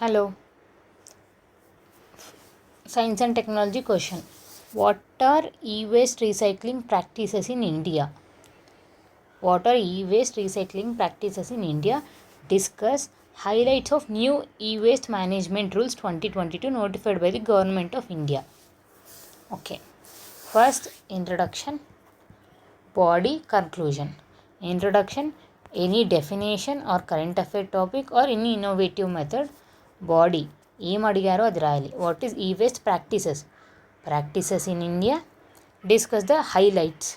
Hello, Science and Technology question. What are e-waste recycling practices in India? What are e-waste recycling practices in India? Discuss highlights of new e-waste management rules 2022 notified by the Government of India. Okay. First, introduction, body, conclusion. Introduction, any definition or current affair topic or any innovative method. Body, ఏం అడిగారో అది రాయాలి. What is e waste practices in India. Discuss the highlights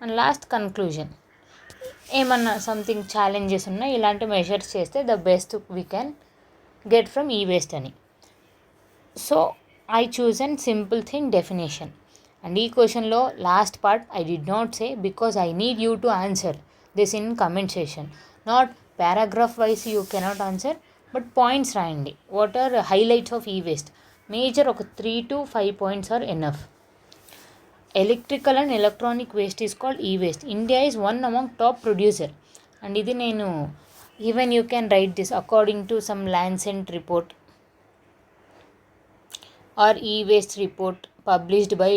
and last conclusion. ఏమన్నా something challenges ఉన్నాయి, ఇలాంటి measures చేస్తే the best we can get from e waste అని. So I choose and simple thing definition. And ఈ క్వశ్చన్లో last part I did not say because I need you to answer this in comment session. Not paragraph wise you cannot answer, but points రాయండి. What are highlights of e waste? Major ఒక 3 to 5 points are enough. Electrical and electronic waste is called e waste. India is one among top producer. And ఇది నేను even you can write this according to some Lancet report or e-waste report published by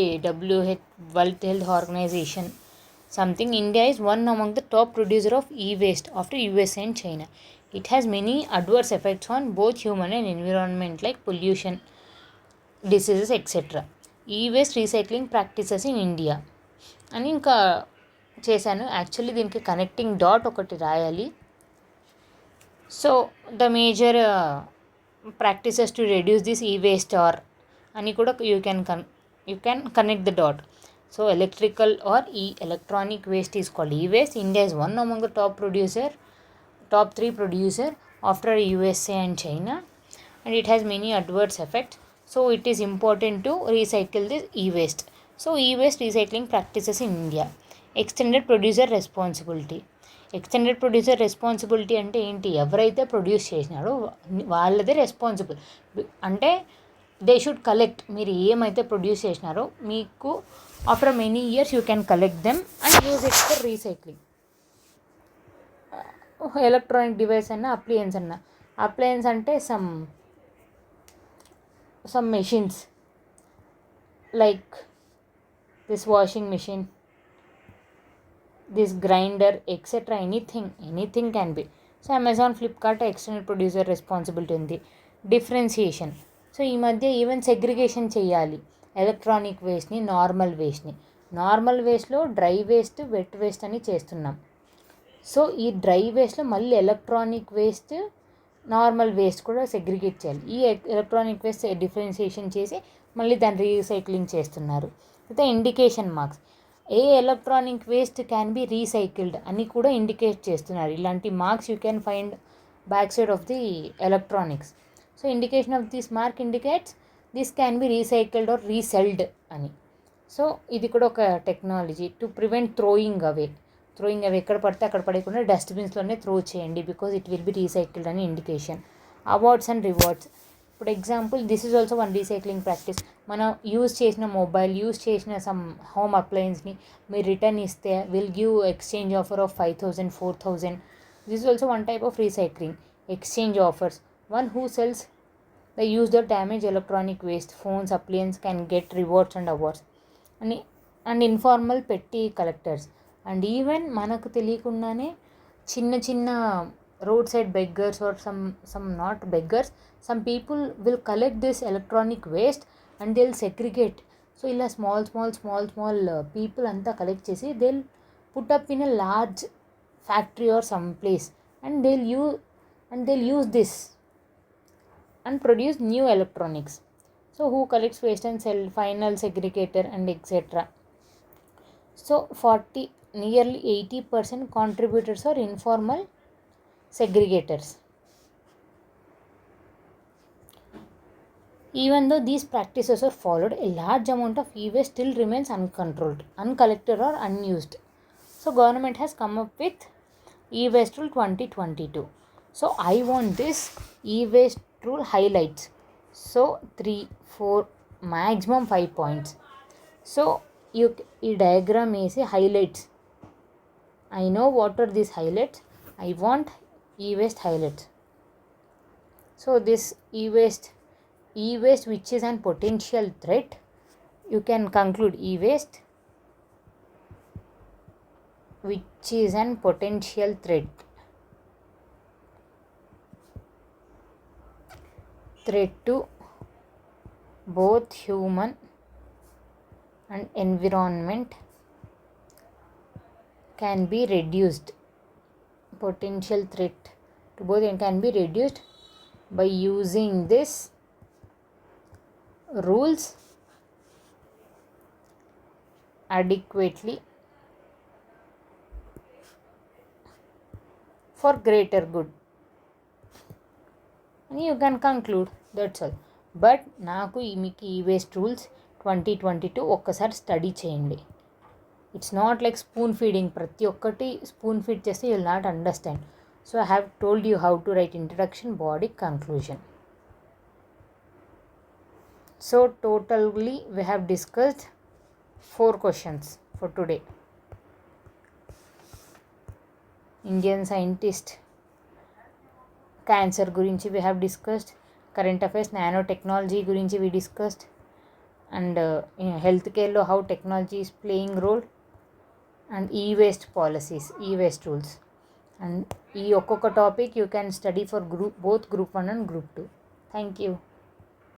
World Health Organization. Something India is one among the top producer of e-waste after USA and China. It has many adverse effects on both human and environment like pollution, diseases, etc. E-waste recycling practices in India అని ఇంకా చేశాను. Actually దీనికి connecting dot ఒకటి రాయాలి. So the major practices to reduce this e-waste are అని కూడా you can connect the dot. So electrical or electronic waste is called e-waste. India is one among the top 3 producer after USA and China, and it has many adverse effects. So it is important to recycle this e-waste. So e-waste recycling practices in India. Extended producer responsibility అంటే ఏంటి? ఎవరైతే produce చేసినారో వాళ్ళదే responsible. అంటే they should collect. మీరు ఏమైతే produce చేసినారో మీకు after many years you can collect them and use it for recycling. Electronic device అన్న అప్లయన్స్ అంటే some machines like this washing machine, this grinder, etcetera. Anything can be. So Amazon, Flipkart extended producer responsibility ఉంది. Differentiation. So ఈ మధ్య even segregation చేయాలి electronic వేస్ట్ని, normal వేస్ట్లో dry waste, wet waste అని చేస్తున్నాం. సో ఈ డ్రై వేస్ట్లో మళ్ళీ ఎలక్ట్రానిక్ వేస్ట్, నార్మల్ వేస్ట్ కూడా సెగ్రిగేట్ చేయాలి. ఈ ఎలక్ట్రానిక్ వేస్ట్ డిఫరెన్షియేషన్ చేసి మళ్ళీ దాన్ని రీసైక్లింగ్ చేస్తున్నారు. అయితే ఇండికేషన్ మార్క్స్, ఏ electronic waste can be recycled అని కూడా ఇండికేట్ చేస్తున్నారు. ఇలాంటి marks you can find back side of the electronics. So indication of this mark indicates this can be recycled or resold అని. సో ఇది కూడా ఒక technology to prevent throwing away ఎక్కడ పడితే అక్కడ పడకుండా డస్ట్బిన్స్లోనే త్రో చేయండి because it will be recycled అని ఇండికేషన్. Awards and rewards. ఇప్పుడు example this is also one recycling practice. మనం యూజ్ చేసిన మొబైల్, యూజ్ చేసిన సమ్ హోమ్ అప్లయన్స్ని మీరు రిటర్న్ ఇస్తే will give exchange offer of 5,000, 4,000. This is also one type of recycling. Exchange offers. One who sells the used or damaged electronic waste, phones, appliances can get rewards and awards. And informal petty collectors. And even మనకు తెలియకుండానే చిన్న road side beggars or some not beggars, some people will collect this electronic waste and they'll segregate. So ఇలా small people అంతా collect చేసి they'll put up in a large factory or some place and they'll use this and produce new electronics. So who collects waste and sell, final segregator and etc. So nearly 80% contributors are informal segregators. Even though these practices are followed, a large amount of e-waste still remains uncontrolled, uncollected or unused. So government has come up with e-waste rule 2022. So I want this e-waste rule highlights. So 3, 4, maximum 5 points. So ఈ diagram వేసి highlights. I know what are these highlights. I want e-waste highlights. So this e-waste which is an potential threat, you can conclude e-waste which is an potential threat to both human and environment can be reduced. Potential threat to both can be reduced by using this rules adequately for greater good. And you can conclude, that's all. But నాకు మీకు e waste rules 2022 ఒక్కసారి study చేయండి. It's not like spoon feeding, ప్రతి ఒక్కటి spoon feed చేస్తే you will not understand. So I have told you how to write introduction, body, conclusion. So totally we have discussed 4 questions for today. Indian scientist, cancer గురించి we have discussed, current affairs, nano technology గురించి we discussed, and health కేర్లో how technology is playing role, and e-waste policies, e-waste rules. And ఈ ఒక్కొక్క topic you can study for both Group 1 and Group 2. Thank you.